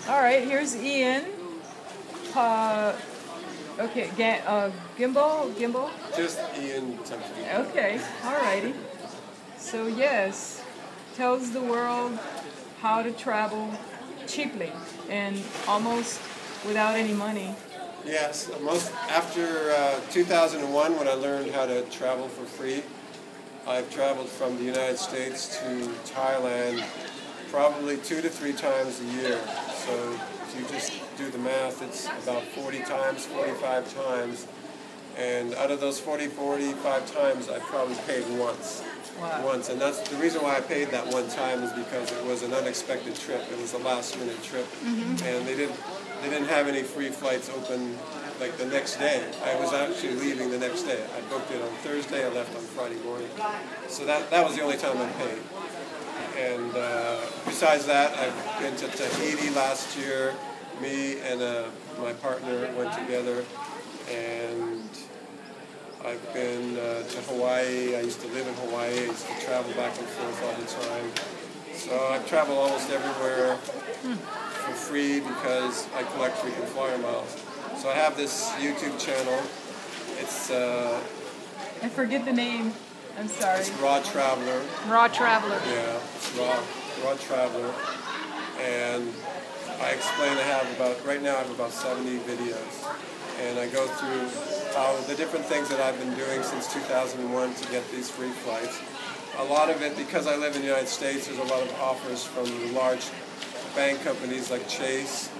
All right, here's Ian. Okay, Gimbal? Just Ian something. Okay, all righty. So yes, tells the world how to travel cheaply and almost without any money. Yes, after 2001, when I learned how to travel for free, I've traveled from the United States to Thailand probably 2 to 3 times a year. So if you just do the math, it's about 40 times, 45 times. And out of those 45 times, I probably paid once. Wow. Once, and that's the reason why I paid that one time is because it was an unexpected trip. It was a last-minute trip, and they didn't have any free flights open like the next day. I was actually leaving the next day. I booked it on Thursday. I left on Friday morning. So that was the only time I paid. And besides that, I've been to Tahiti last year. Me and my partner went together, and I've been to Hawaii. I used to live in Hawaii. I used to travel back and forth all the time. So I've traveled almost everywhere for free because I collect frequent flyer miles. So I have this YouTube channel. It's I forget the name. I'm sorry. It's Raw Traveler. Raw Traveler. Yeah, it's Raw Traveler. And I explain, right now I have about 70 videos. And I go through the different things that I've been doing since 2001 to get these free flights. A lot of it, because I live in the United States, there's a lot of offers from large bank companies like Chase,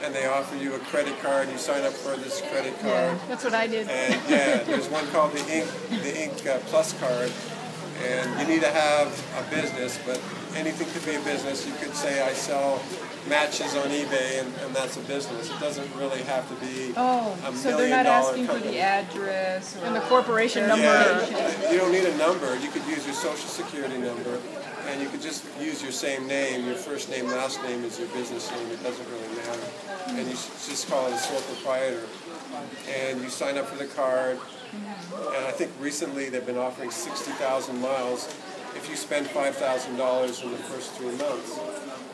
and they offer you a credit card. You sign up for this credit card. Yeah, that's what I did. And yeah, there's one called the Ink Plus card, and you need to have a business, but anything could be a business. You could say I sell matches on eBay, and that's a business. It doesn't really have to be a so they're not $1 million asking company. for the address or And the corporation number. Yeah, you don't need a number. You could use your social security number, and you could just use your same name. Your first name, last name is your business name. It doesn't really matter. And you just call it a sole proprietor. And you sign up for the card. And I think recently they've been offering 60,000 miles if you spend $5,000 in the first 3 months.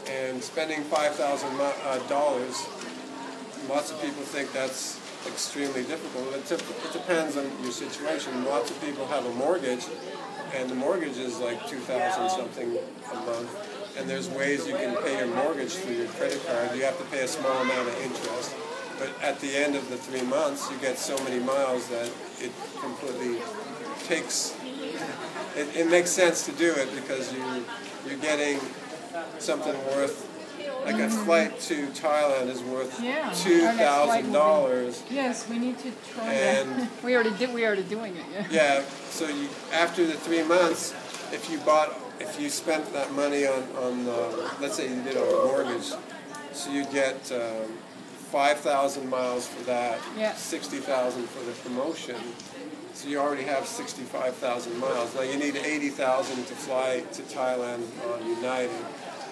And spending $5,000, lots of people think that's extremely difficult. It depends on your situation. Lots of people have a mortgage, and the mortgage is like $2,000 something a month. And there's ways you can pay your mortgage through your credit card. You have to pay a small amount of interest. But at the end of the 3 months, you get so many miles that it completely takes... It makes sense to do it because you're getting something worth, like a flight to Thailand is worth $2,000. Yes, we need to try and that. We already doing it. Yeah. Yeah. So after the 3 months, if you spent that money on let's say you did on a mortgage, so you get 5,000 miles for that, 60,000 for the promotion. So you already have 65,000 miles. Now you need 80,000 to fly to Thailand on United.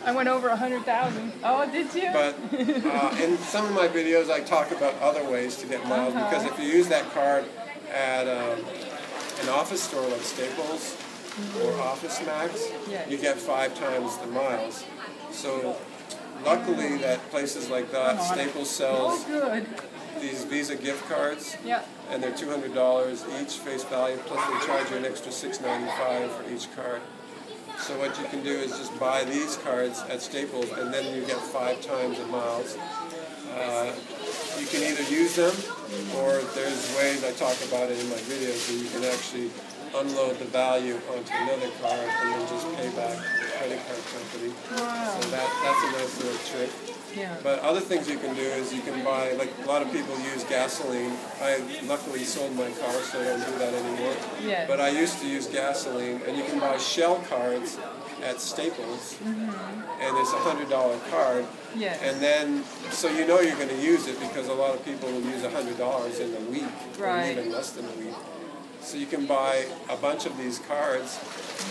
I went over 100,000. Oh, did you? But in some of my videos, I talk about other ways to get miles because if you use that card at an office store like Staples or Office Max, you get 5 times the miles. So luckily that places like that, Staples sells these Visa gift cards, and they're $200 each face value, plus they charge you an extra $6.95 for each card. So what you can do is just buy these cards at Staples, and then you get 5 times the miles. You can either use them, or there's ways, I talk about it in my videos, where you can actually unload the value onto another card and then just pay back the credit card company. Wow. So that's a nice little trick. Yeah. But other things you can do is you can buy, like a lot of people use gasoline. I luckily sold my car, so I don't do that anymore. Yes. But I used to use gasoline, and you can buy Shell cards at Staples, and it's a $100 card. Yes. And then, so you know you're going to use it because a lot of people will use $100 in a week, or even less than a week. So you can buy a bunch of these cards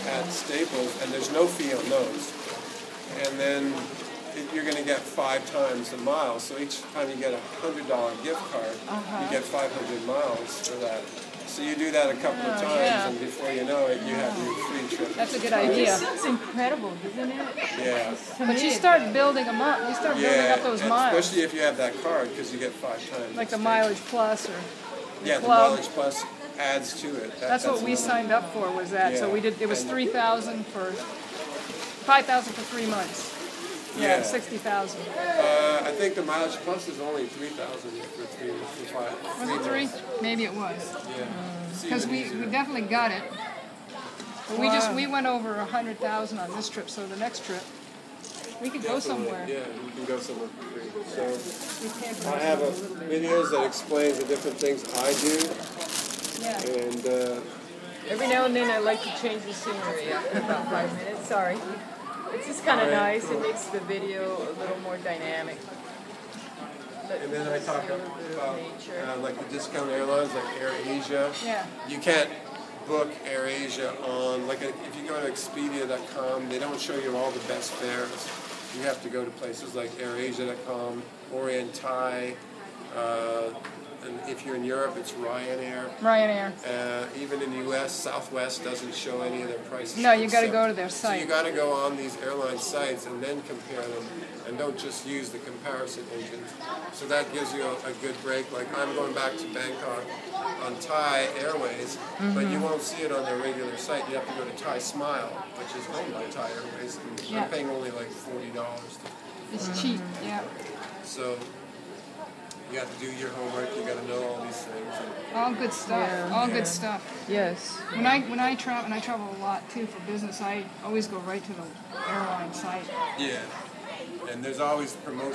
at Staples, and there's no fee on those. And then you're going to get 5 times the miles. So each time you get a $100 gift card, you get 500 miles for that. So you do that a couple of times, and before you know it, you have your free trip. That's a good idea. It's incredible, isn't it? Yeah. But you start building them up. You start building up those miles. Especially if you have that card, because you get 5 times. Like the Mileage Plus or the Club. Mileage Plus adds to it. That's what we signed up for. Was that? So we did. It was 3,000 for 5,000 for 3 months. Yeah, 60,000. I think the Mileage Plus is only 3,000 for 5. Was it 3? Maybe it was. Yeah. Because we definitely got it. But we went over 100,000 on this trip. So the next trip, we could go somewhere. Yeah, you can go somewhere for free. So I have videos that explains the different things I do. Yeah. And every now and then I like to change the scenery after about 5 minutes. Sorry. It's just kind of nice. It makes the video a little more dynamic. And then I talk about like the discount airlines, like Air Asia. Yeah. You can't book Air Asia on, like if you go to Expedia.com, they don't show you all the best fares. You have to go to places like AirAsia.com, Orient Thai, and if you're in Europe, it's Ryanair. Ryanair. Even in the U.S., Southwest doesn't show any of their prices. No, you got to go to their site. So you got to go on these airline sites and then compare them, and don't just use the comparison engine. So that gives you a good break. Like I'm going back to Bangkok on Thai Airways, but you won't see it on their regular site. You have to go to Thai Smile, which is owned by Thai Airways, and I'm paying only like $40. It's cheap. Yeah. So you got to do your homework. You got to know all these things. All good stuff. All good stuff. Yes. When I travel, and I travel a lot too for business, I always go right to the airline site. Yeah. And there's always promotion.